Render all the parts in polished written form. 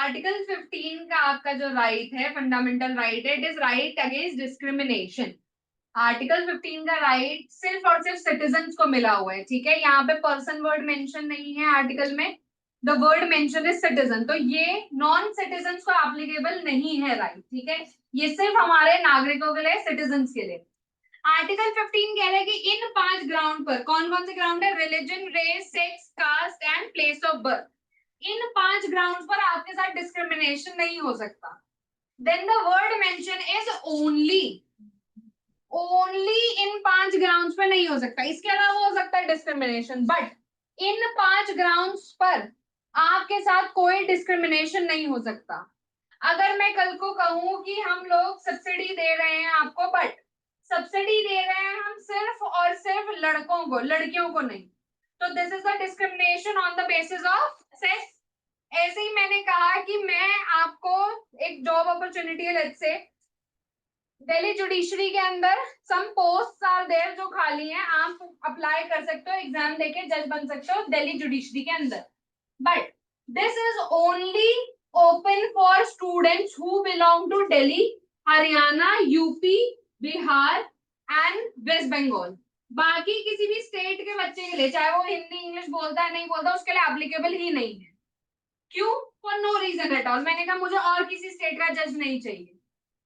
Article 15 का आपका जो राइट है, फंडामेंटल राइट है, it is right against discrimination. Article 15 का राइट सिर्फ और सिर्फ सिटीजन्स को मिला हुआ है, ठीक है। यहाँ पे पर्सन वर्ड मेंशन नहीं है आर्टिकल में, the word mention is citizen, तो ये नॉन सिटीजन्स को एप्लीकेबल नहीं है राइट, ठीक है। ये सिर्फ हमारे नागरिकों के लिए, सिटीजन्स के लिए। आर्टिकल 15 कह रहा है कि इन 5 ग्राउंड पर, कौन कौन से ग्राउंड है, religion, race, sex, caste and place of birth, इन 5 ग्राउंड पर आपके साथ डिस्क्रिमिनेशन नहीं हो सकता। Then the word mention is only, only in 5 grounds पर नहीं हो सकता, इसके अलावा हो सकता है डिस्क्रिमिनेशन, बट इन 5 ग्राउंड्स पर आपके साथ कोई डिस्क्रिमिनेशन नहीं हो सकता। अगर मैं कल को कहूं कि हम लोग सब्सिडी दे रहे हैं आपको, बट सब्सिडी दे रहे हैं हम सिर्फ और सिर्फ लड़कों को, लड़कियों को नहीं, तो this is the discrimination on the basis of sex. ऐसे ही मैंने कहा कि मैं आपको एक जॉब अपॉर्चुनिटी है, लेट्स से दिल्ली जुडिशरी के अंदर सम पोस्ट आर देयर जो खाली हैं, आप अप्लाई कर सकते हो, एग्जाम देके जज बन सकते हो दिल्ली जुडिशरी के अंदर, but this is only open for students who belong to Delhi, Haryana, UP, Bihar and West Bengal. बाकी किसी भी स्टेट के बच्चे के लिए, चाहे वो हिंदी इंग्लिश बोलता है नहीं बोलता, उसके लिए एप्लीकेबल ही नहीं है। क्यों? For no reason at all. मैंने कहा मुझे और किसी स्टेट का जज नहीं चाहिए,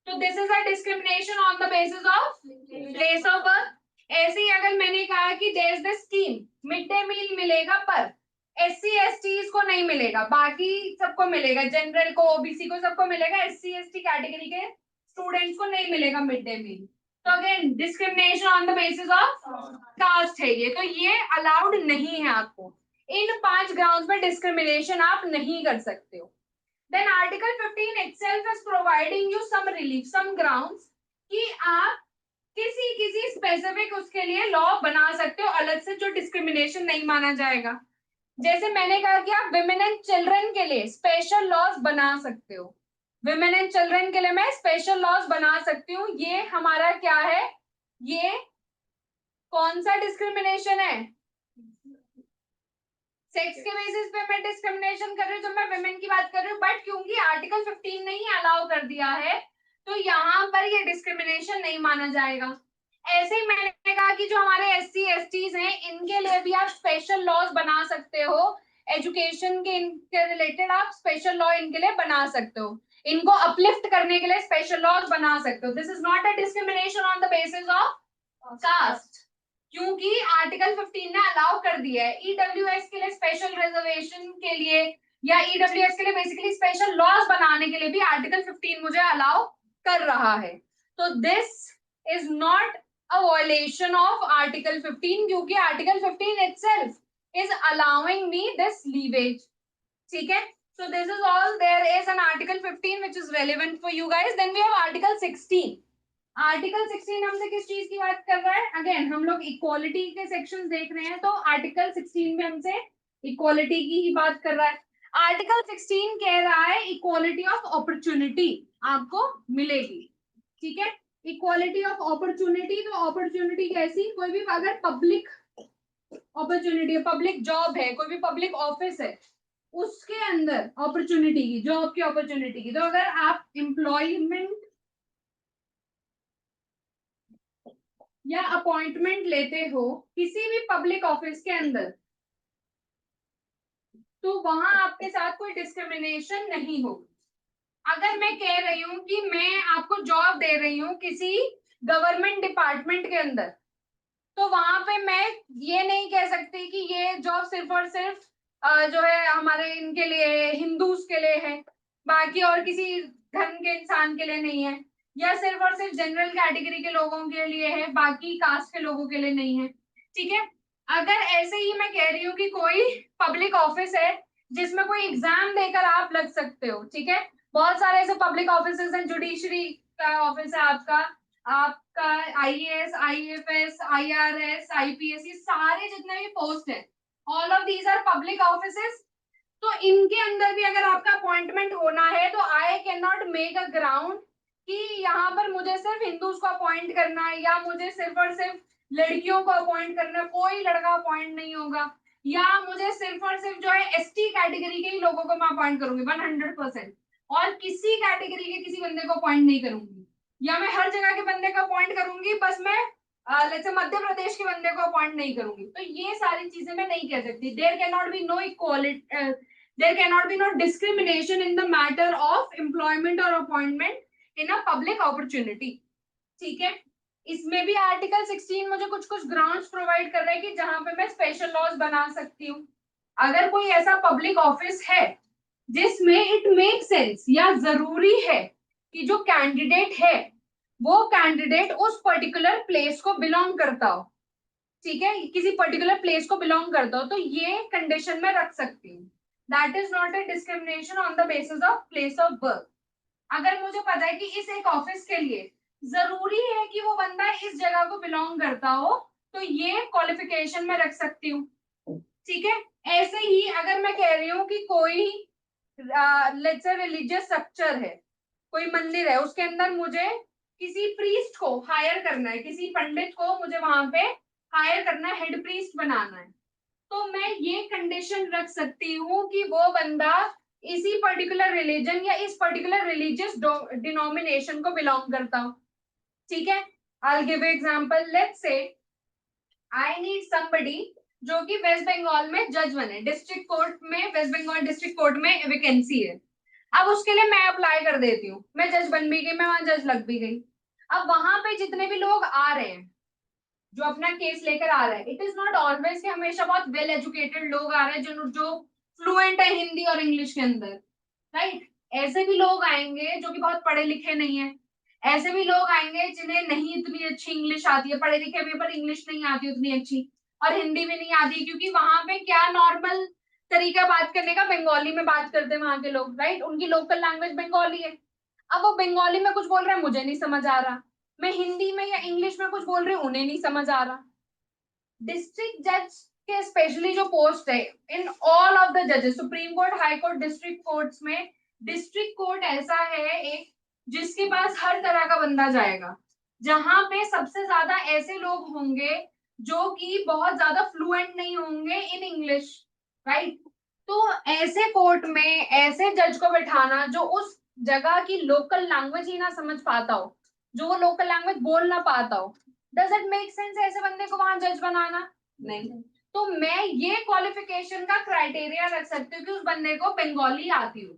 तो this is a discrimination on the basis of place of birth. ऐसे ही अगर मैंने कहा कि there is the scheme, mid day meal मिलेगा पर एससी एसटी को नहीं मिलेगा, बाकी सबको मिलेगा, जनरल को, ओबीसी को, सबको मिलेगा, एससी एसटी कैटेगरी के स्टूडेंट्स को नहीं मिलेगा मिड डे मील, तो again discrimination on the basis of caste है ये, तो ये अलाउड नहीं है आपको। इन 5 ग्राउंड्स पर डिस्क्रिमिनेशन आप नहीं कर सकते हो। Then Article 15 itself is providing you some relief, some grounds कि आप किसी किसी स्पेसिफिक उसके लिए लॉ बना सकते हो अलग से, जो डिस्क्रिमिनेशन नहीं माना जाएगा। जैसे मैंने कहा कि आप विमेन एंड चिल्ड्रन के लिए स्पेशल लॉज बना सकते हो, विमेन एंड चिल्ड्रन के लिए मैं स्पेशल लॉज बना सकती हूँ। ये हमारा क्या है, ये कौन सा डिस्क्रिमिनेशन है, सेक्स के बेसिस पे मैं डिस्क्रिमिनेशन कर रही हूँ जब मैं विमेन की बात कर रही हूँ, बट क्योंकि आर्टिकल 15 ने ही अलाउ कर दिया है तो यहाँ पर ये डिस्क्रिमिनेशन नहीं माना जाएगा। ऐसे ही मैंने कहा कि जो हमारे एससी एसटीज हैं इनके लिए भी आप स्पेशल लॉज बना सकते हो, एजुकेशन के इनके रिलेटेड आप स्पेशल लॉ इनके लिए बना सकते हो, इनको अपलिफ्ट करने के लिए स्पेशल लॉज बना सकते हो। This is not a discrimination on the basis of caste, क्योंकि आर्टिकल 15 ने अलाउ कर दिया है। ईडब्ल्यूएस के लिए स्पेशल रिजर्वेशन के लिए या ईडब्ल्यूएस के लिए बेसिकली स्पेशल लॉज बनाने के लिए भी आर्टिकल 15 मुझे अलाउ कर रहा है, तो this is not a violation of article 15 क्योंकि article 15 itself is allowing me this leeway, ठीक है। So this is all, there is an article 15 which is relevant for you guys. Then we have article 16. Article 16 हमसे किस चीज की बात कर रहा है, अगेन हम लोग इक्वालिटी के सेक्शंस देख रहे हैं, तो आर्टिकल 16 में हमसे इक्वालिटी की ही बात कर रहा है। आर्टिकल 16 कह रहा है इक्वालिटी ऑफ अपॉर्चुनिटी आपको मिलेगी, ठीक है। इक्वालिटी ऑफ अपॉर्चुनिटी, तो अपॉर्चुनिटी कैसी, कोई भी अगर पब्लिक अपॉर्चुनिटी, पब्लिक जॉब है, कोई भी पब्लिक ऑफिस है, उसके अंदर अपॉर्चुनिटी की, जॉब की अपॉर्चुनिटी की, तो अगर आप एम्प्लॉयमेंट या अपॉइंटमेंट लेते हो किसी भी पब्लिक ऑफिस के अंदर, तो वहां आपके साथ कोई डिस्क्रिमिनेशन नहीं होगी। अगर मैं कह रही हूँ कि मैं आपको जॉब दे रही हूँ किसी गवर्नमेंट डिपार्टमेंट के अंदर, तो वहां पे मैं ये नहीं कह सकती कि ये जॉब सिर्फ और सिर्फ जो है हमारे इनके लिए, हिंदूज के लिए है, बाकी और किसी धर्म के इंसान के लिए नहीं है, या सिर्फ और सिर्फ जनरल कैटेगरी के लोगों के लिए है, बाकी कास्ट के लोगों के लिए नहीं है, ठीक है। अगर ऐसे ही मैं कह रही हूँ कि कोई पब्लिक ऑफिस है जिसमें कोई एग्जाम देकर आप लग सकते हो, ठीक है, बहुत सारे ऐसे पब्लिक ऑफिस हैं, जुडिशरी का ऑफिस है आपका, आपका आईएएस, आईएफएस, आईआरएस, आईपीएस, ये सारे जितने भी पोस्ट है, all of these are public offices. तो इनके अंदर भी अगर आपका अपॉइंटमेंट होना है तो I can not make a ground कि यहाँ पर मुझे सिर्फ हिंदूज को अपॉइंट करना है या मुझे सिर्फ और सिर्फ लड़कियों को अपॉइंट करना है, कोई लड़का अपॉइंट नहीं होगा। या मुझे सिर्फ और सिर्फ जो है एसटी कैटेगरी के ही लोगों को मैं अपॉइंट करूंगी 100%, और किसी कैटेगरी के किसी बंदे को अपॉइंट नहीं करूंगी, या मैं हर जगह के बंदे को अपॉइंट करूंगी, बस मैं लेट्स से मध्य प्रदेश के बंदे को अपॉइंट नहीं करूंगी। तो ये सारी चीजें मैं नहीं कह सकती। There can not be no equality, there can not be no discrimination in the matter of employment और appointment in a public opportunity. ठीक है, इसमें भी आर्टिकल 16 मुझे कुछ कुछ ग्राउंड्स प्रोवाइड कर रहा है कि जहां पे मैं स्पेशल लॉज बना सकती हूँ। अगर कोई ऐसा पब्लिक ऑफिस है जिसमें इट मेक सेंस या जरूरी है कि जो कैंडिडेट है वो कैंडिडेट उस पर्टिकुलर प्लेस को बिलोंग करता हो, ठीक है, किसी पर्टिकुलर प्लेस को बिलोंग करता हो, तो ये कंडीशन में रख सकती हूँ। That is not a discrimination on the basis of place of birth. अगर मुझे पता है कि इस एक ऑफिस के लिए जरूरी है कि वो बंदा इस जगह को बिलोंग करता हो, तो ये क्वालिफिकेशन में रख सकती हूँ। ठीक है, ऐसे ही अगर मैं कह रही हूँ कि कोई लेट्स से रिलीजियस स्ट्रक्चर है, कोई मंदिर है, उसके अंदर मुझे किसी प्रीस्ट को हायर करना है, किसी पंडित को मुझे वहां पे हायर करना है, हेड प्रीस्ट बनाना है, तो मैं ये कंडीशन रख सकती हूँ कि वो बंदा इसी पर्टिकुलर रिलीजन या इस पर्टिकुलर रिलीजियस डिनोमिनेशन को बिलोंग करता हो। ठीक है, I give example, let's say I need somebody जो कि वेस्ट बंगाल में जज बने, डिस्ट्रिक्ट कोर्ट में, वेस्ट बंगाल डिस्ट्रिक्ट कोर्ट में वैकेंसी है। अब उसके लिए मैं अप्लाई कर देती हूँ, मैं जज बन भी गई, मैं वहां जज लग भी गई। अब वहां पे जितने भी लोग आ रहे हैं जो अपना केस लेकर आ रहे हैं, इट इज नॉट ऑलवेज कि हमेशा बहुत वेल एजुकेटेड लोग आ रहे हैं जो जो फ्लुएंट है हिंदी और इंग्लिश के अंदर, राइट। ऐसे भी लोग आएंगे जो कि बहुत पढ़े लिखे नहीं है, ऐसे भी लोग आएंगे जिन्हें नहीं इतनी अच्छी इंग्लिश आती है, पढ़े लिखे भी पर इंग्लिश नहीं आती उतनी अच्छी, और हिंदी भी नहीं आती, क्योंकि वहां पे क्या नॉर्मल तरीका बात करने का बंगाली में बात करते हैं वहां के लोग, राइट, उनकी लोकल लैंग्वेज बंगाली है। अब वो बंगाली में कुछ बोल रहे हैं, मुझे नहीं समझ आ रहा, मैं हिंदी में या इंग्लिश में कुछ बोल रही हूँ, उन्हें नहीं समझ आ रहा। डिस्ट्रिक्ट जज के स्पेशली जो पोस्ट है इन ऑल ऑफ द जजेस, supreme court, high court, district courts में, डिस्ट्रिक्ट कोर्ट ऐसा है एक जिसके पास हर तरह का बंदा जाएगा, जहां पे सबसे ज्यादा ऐसे लोग होंगे जो कि बहुत ज्यादा फ्लुएंट नहीं होंगे इन इंग्लिश, राइट। तो ऐसे कोर्ट में ऐसे जज को बैठाना जो उस जगह की लोकल लैंग्वेज ही ना समझ पाता हो, जो वो लोकल लैंग्वेज बोल ना पाता हो, डज इट मेक सेंस ऐसे बंदे को वहां जज बनाना? नहीं। तो मैं ये क्वालिफिकेशन का क्राइटेरिया रख सकती हूँ कि उस बंदे को बंगाली आती हो।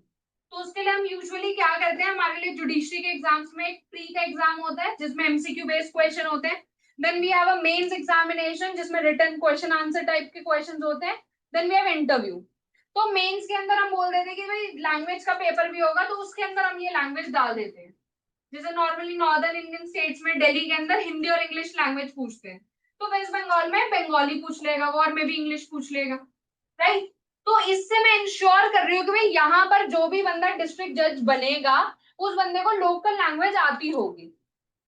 तो उसके लिए हम यूजुअली क्या करते हैं, हमारे लिए जुडिशरी के एग्जाम्स में एक प्री का एग्जाम होता है जिसमें एमसीक्यू बेस्ड क्वेश्चन होते हैं, then we have a mains examination जिसमें रिटन क्वेश्चन आंसर टाइप के क्वेश्चंस होते हैं, देन वी हैव इंटरव्यू। तो मेंस के अंदर हम बोल देते हैं कि भाई लैंग्वेज का पेपर भी होगा, तो उसके अंदर हम ये लैंग्वेज डाल देते हैं। जैसे नॉर्मली नॉर्दर्न इंडियन स्टेट्स में दिल्ली के अंदर हिंदी और इंग्लिश लैंग्वेज पूछते हैं, तो वेस्ट बंगाल में बंगाली पूछ लेगा वो, और में भी इंग्लिश पूछ लेगा, राइट। तो इससे मैं इंश्योर कर रही हूँ कि भाई यहाँ पर जो भी बंदा डिस्ट्रिक्ट जज बनेगा उस बंदे को लोकल लैंग्वेज आती होगी,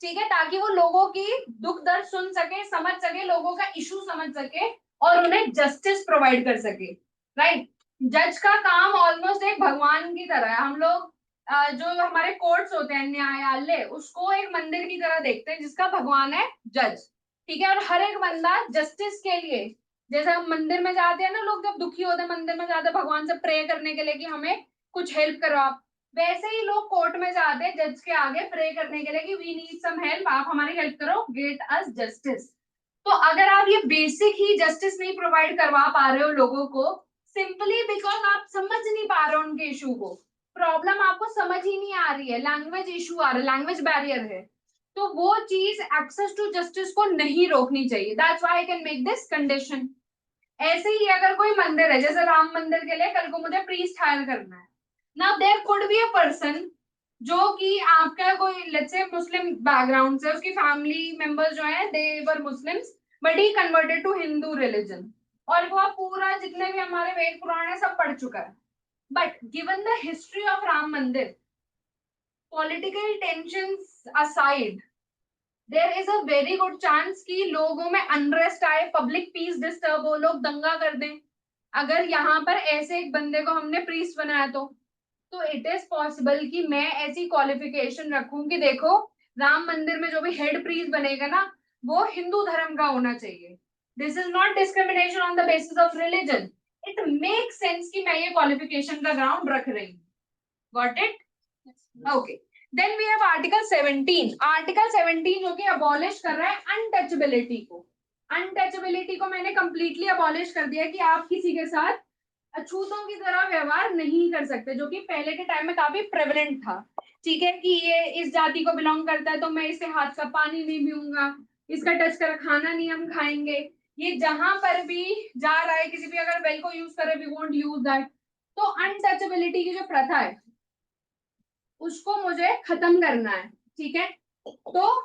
ठीक है, ताकि वो लोगों की दुख दर्द सुन सके, समझ सके, लोगों का इशू समझ सके और उन्हें जस्टिस प्रोवाइड कर सके, राइट। जज का काम ऑलमोस्ट एक भगवान की तरह है। हम लोग जो हमारे कोर्ट्स होते हैं, न्यायालय, उसको एक मंदिर की तरह देखते हैं जिसका भगवान है जज, ठीक है, और हर एक बंदा जस्टिस के लिए, जैसे हम मंदिर में जाते हैं ना, लोग जब दुखी होते हैं मंदिर में जाते हैं भगवान से प्रे करने के लिए कि हमें कुछ हेल्प करो आप, वैसे ही लोग कोर्ट में जाते हैं जज के आगे प्रे करने के लिए कि वी नीड सम हेल्प, आप हमारी हेल्प करो, गेट अस जस्टिस। तो अगर आप ये बेसिक ही जस्टिस नहीं प्रोवाइड करवा पा रहे हो लोगों को, सिंपली बिकॉज आप समझ नहीं पा रहे हो उनके इशू को, प्रॉब्लम आपको समझ ही नहीं आ रही है, लैंग्वेज इशू आ रहा है, लैंग्वेज बैरियर है, तो वो चीज एक्सेस टू जस्टिस को नहीं रोकनी चाहिए। That's why I can make this condition. ऐसे ही अगर कोई मंदिर है, जैसे राम मंदिर के लिए कल को मुझे प्रीस्ट हायर करना है, now there could be a person जो कि आपका कोई लेट्स से मुस्लिम बैकग्राउंड से, उसकी फैमिली मेंबर्स जो है they were Muslims, but he converted to Hindu religion, और वो पूरा जितने भी हमारे वेद पुराण है सब पढ़ चुका है, but given the history of Ram Mandir, political tensions aside, there is a very good chance कि लोगों में अनरेस्ट आए, पब्लिक पीस डिस्टर्ब हो, लोग दंगा कर दें, अगर यहाँ पर ऐसे एक बंदे को हमने प्रीस्ट बनाया तो इट इज पॉसिबल कि मैं ऐसी क्वालिफिकेशन रखूं कि देखो राम मंदिर में जो भी हेड प्रीस्ट बनेगा ना वो हिंदू धर्म का होना चाहिए, this is not discrimination on the basis of religion. It make sense कि मैं ये क्वालिफिकेशन का ग्राउंड रख रही हूँ. Got it? Okay. Then we have article 17. Article 17 जो कि अबॉलिश कर रहा है अनटचेबिलिटी को. अनटचेबिलिटी को मैंने कंप्लीटली अबॉलिश कर दिया कि आप किसी के साथ अछूतों की तरह व्यवहार नहीं कर सकते, जो कि पहले के टाइम में काफी प्रेवलेंट था. ठीक है, कि ये इस जाति को बिलोंग करता है तो मैं इसके हाथ का पानी नहीं पीऊंगा, इसका टच कर खाना नहीं हम खाएंगे. ये जहां पर भी जा रहा है, किसी भी अगर वेल को यूज करे, वी वोंट यूज दैट. तो अनटचेबिलिटी की जो प्रथा है उसको मुझे खत्म करना है. ठीक है, तो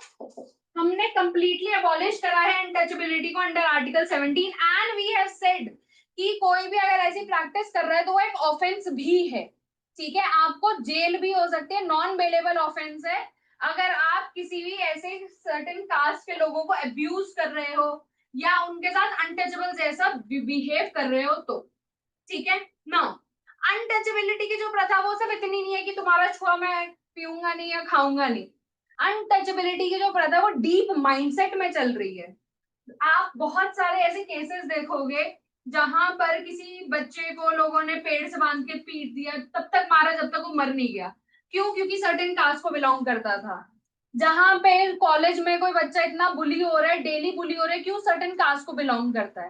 हमने कंप्लीटली अबॉलिश करा है अनटचेबिलिटी को under article 17 and we have said कि कोई भी अगर ऐसी प्रैक्टिस कर रहा है तो वो एक ऑफेंस भी है. ठीक है, आपको जेल भी हो सकती है, नॉन बेलेबल ऑफेंस है अगर आप किसी भी ऐसे सर्टेन कास्ट के लोगों को अब्यूज कर रहे हो या उनके साथ अनटचेबल जैसा बिहेव कर रहे हो तो. ठीक है ना. अनटचेबिलिटी की जो प्रथा वो सब इतनी नहीं है कि तुम्हारा छुआ मैं पीऊंगा नहीं या खाऊंगा नहीं. अनटचेबिलिटी की जो प्रथा वो डीप माइंडसेट में चल रही है. आप बहुत सारे ऐसे केसेस देखोगे जहां पर किसी बच्चे को लोगों ने पेड़ से बांध के पीट दिया, तब तक मारा जब तक वो मर नहीं गया. क्यों? क्योंकि सर्टेन कास्ट को बिलोंग करता था. जहां पे कॉलेज में कोई बच्चा इतना बुली हो रहा है, डेली बुली हो रहा है, क्यों? सर्टेन कास्ट को बिलोंग करता है.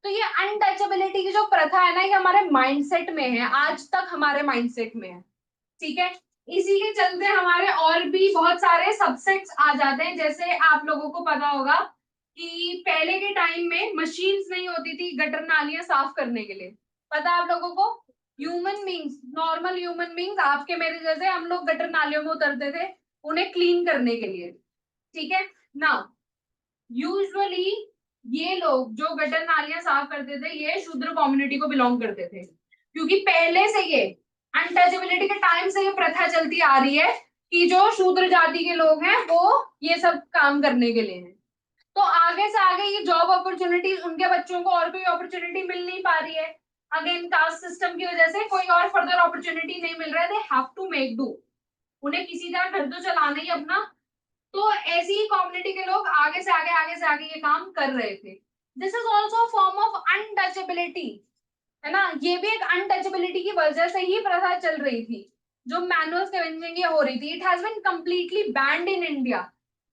तो ये अनटचेबिलिटी की जो प्रथा है ना, ये हमारे माइंडसेट में है, आज तक हमारे माइंडसेट में है. ठीक है, इसी के चलते हमारे और भी बहुत सारे सबसेट्स आ जाते हैं. जैसे आप लोगों को पता होगा कि पहले के टाइम में मशीन्स नहीं होती थी गटर नालियां साफ करने के लिए. पता है आप लोगों को? Human beings, normal human beings आपके मेरे जैसे, हम लोग गटर नालियों में उतरते थे उन्हें क्लीन करने के लिए. ठीक है ना. यूजुअली ये लोग जो गटर नालियां साफ करते थे ये शूद्र कम्युनिटी को बिलोंग करते थे, क्योंकि पहले से ये अनटचेबिलिटी के टाइम से ये प्रथा चलती आ रही है कि जो शूद्र जाति के लोग हैं वो ये सब काम करने के लिए हैं. तो आगे से आगे ये जॉब अपॉर्चुनिटीज उनके बच्चों को और कोई अपॉर्चुनिटी मिल नहीं पा रही है. अगेन कास्ट सिस्टम की वजह से कोई और फर्दर अपॉर्चुनिटी नहीं मिल रहा है. They have to make do. उन्हें किसी तरह घर तो चलाना ही अपना. तो ऐसी ही कम्युनिटी के लोग आगे से आगे ये काम कर रहे थे. This is also form of untouchability, है ना. ये भी एक अनटचेबिलिटी की वजह से ही प्रथा चल रही थी. जो मैनुअल स्कैवेंजिंग हो रही थी, it has been completely banned in India.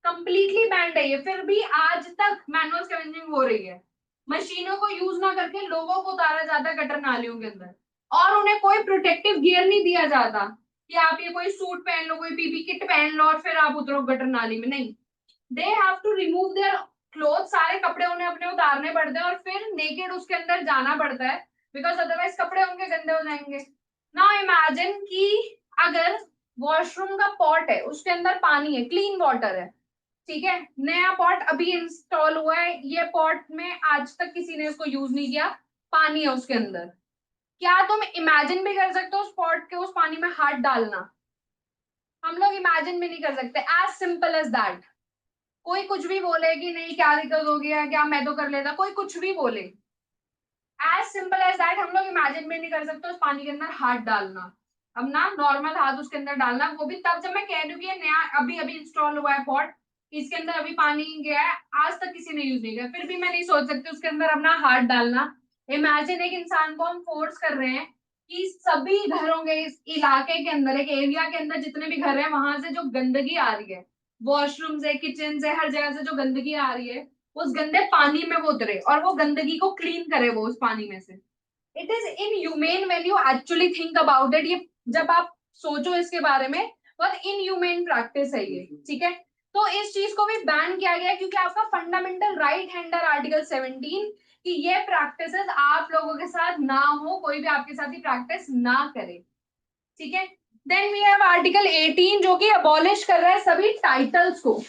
Completely banned है ये, फिर भी आज तक मैनुअल स्कैवेंजिंग हो रही है. मशीनों को यूज ना करके लोगों को उतारा जाता है गटर नालियों के अंदर, और उन्हें कोई प्रोटेक्टिव गियर नहीं दिया जाता कि आप ये कोई सूट पहन लो, कोई पीपी किट पहन लो और फिर आप उतरो गटर नाली में. नहीं, they have to remove their cloth. सारे कपड़े उन्हें अपने उतारने पड़ते हैं और फिर नेकेड उसके अंदर जाना पड़ता है, बिकॉज अदरवाइज कपड़े उनके गंदे हो जाएंगे. नाउ इमेजिन कि अगर वॉशरूम का पॉट है, उसके अंदर पानी है, क्लीन वाटर है. ठीक है, नया पॉट अभी इंस्टॉल हुआ है, ये पॉट में आज तक किसी ने इसको यूज नहीं किया, पानी है उसके अंदर. क्या तुम इमेजिन भी कर सकते हो उस पॉट के उस पानी में हाथ डालना? हम लोग इमेजिन भी नहीं कर सकते. As simple as that. कोई कुछ भी बोले कि नहीं क्या दिक्कत हो गया, क्या मैं तो कर लेता, कोई कुछ भी बोले, एज सिंपल एज दैट हम लोग इमेजिन भी नहीं कर सकते उस पानी के अंदर हाथ डालना. अब ना नॉर्मल हाथ उसके अंदर डालना, वो भी तब जब मैं कह दूं कि ये नया अभी अभी इंस्टॉल हुआ है पॉट, इसके अंदर अभी पानी गया है, आज तक किसी ने यूज नहीं किया, फिर भी मैं नहीं सोच सकती उसके अंदर अपना हाथ डालना. इमेजिन एक इंसान को हम फोर्स कर रहे हैं कि सभी घरों के इस इलाके के अंदर, एक एरिया के अंदर जितने भी घर है, वहां से जो गंदगी आ रही है, वॉशरूम से, किचन से, हर जगह से जो गंदगी आ रही है, उस गंदे पानी में वो उतरे और वो गंदगी को क्लीन करे वो उस पानी में से. It is inhumane when you actually think about it. ये जब आप सोचो इसके बारे में, बहुत इनह्यूमेन प्रैक्टिस है ये. ठीक है, तो इस चीज को भी बैन किया गया क्योंकि आपका फंडामेंटल राइट है अंडर आर्टिकल 17 कि ये प्रैक्टिसेस आप लोगों के साथ ना हो, कोई भी आपके साथ ही प्रैक्टिस ना करे. ठीक है, देन वी हैव आर्टिकल 18 जो कि अबॉलिश कर रहा है सभी टाइटल्स को.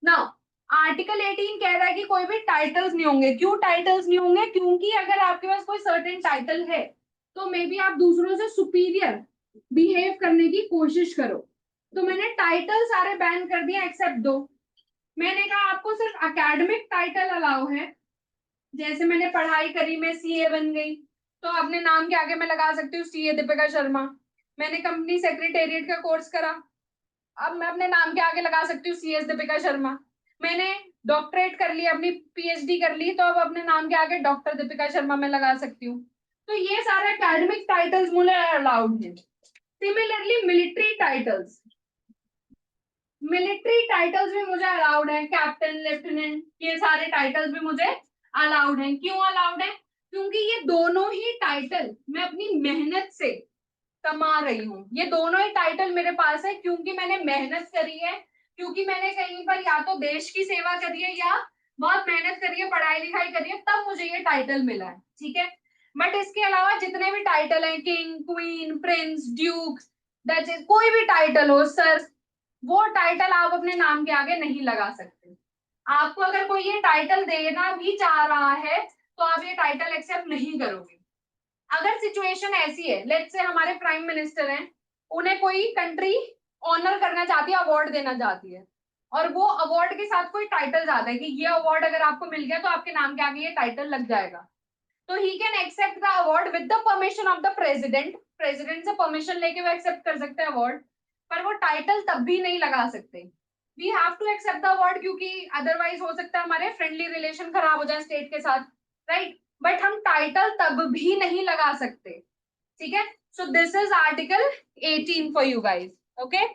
नाउ आर्टिकल 18 कह रहा है कि कोई भी टाइटल्स नहीं होंगे. क्यों टाइटल्स नहीं होंगे? क्योंकि अगर आपके पास कोई सर्टेन टाइटल है तो मे बी आप दूसरों से सुपीरियर बिहेव करने की कोशिश करो. तो मैंने टाइटल सारे बैन कर दिए एक्सेप्ट दो. मैंने कहा आपको सिर्फ एकेडमिक टाइटल अलाउ है. जैसे मैंने पढ़ाई करी, मैं सीए बन गई, तो अपने नाम के आगे मैं लगा सकती हूँ सीए दीपिका शर्मा. मैंने कंपनी सेक्रेटेरिएट का कोर्स करा, अब मैं अपने नाम के आगे लगा सकती हूँ सीएस दीपिका शर्मा. मैंने डॉक्टरेट कर ली, अपनी पीएचडी कर ली, तो अब अपने नाम के आगे डॉक्टर दीपिका शर्मा में लगा सकती हूँ। तो ये सारे एकेडमिक टाइटल्स मुझे अलाउड है। सिमिलरली मिलिट्री टाइटल्स भी मुझे अलाउड है, कैप्टन, लेफ्टिनेंट, ये सारे टाइटल्स भी मुझे अलाउड हैं। क्यों अलाउड है? क्योंकि ये दोनों ही टाइटल मैं अपनी मेहनत से कमा रही हूँ। ये दोनों ही टाइटल मेरे पास है क्योंकि मैंने मेहनत करी है, क्योंकि मैंने कहीं पर या तो देश की सेवा करी है या बहुत मेहनत करी है, पढ़ाई लिखाई करी है, तब मुझे ये टाइटल मिला है। ठीक है, बट इसके अलावा जितने भी टाइटल हैं, king, queen, Prince, Duke, duchess, कोई भी टाइटल हो सर, वो टाइटल आप अपने नाम के आगे नहीं लगा सकते। आपको अगर कोई ये टाइटल देना भी चाह रहा है तो आप ये टाइटल एक्सेप्ट नहीं करोगे। अगर सिचुएशन ऐसी है, लेट्स से हमारे प्राइम मिनिस्टर हैं, उन्हें कोई कंट्री ऑनर करना चाहती है, अवार्ड देना चाहती है, और वो अवार्ड के साथ कोई टाइटल चाहता है कि ये अवार्ड अगर आपको मिल गया तो आपके नाम के आगे ये टाइटल लग जाएगा, तो he can accept the award with the permission of the president. President से परमिशन लेके वो एक्सेप्ट कर सकते हैं अवार्ड, पर वो टाइटल तब भी नहीं लगा सकते। We have to accept the award, क्योंकि अदरवाइज हो सकता है हमारे फ्रेंडली रिलेशन खराब हो जाए स्टेट के साथ, राइट? बट हम टाइटल तब भी नहीं लगा सकते। ठीक है, so this is article 18 for you guys. Okay,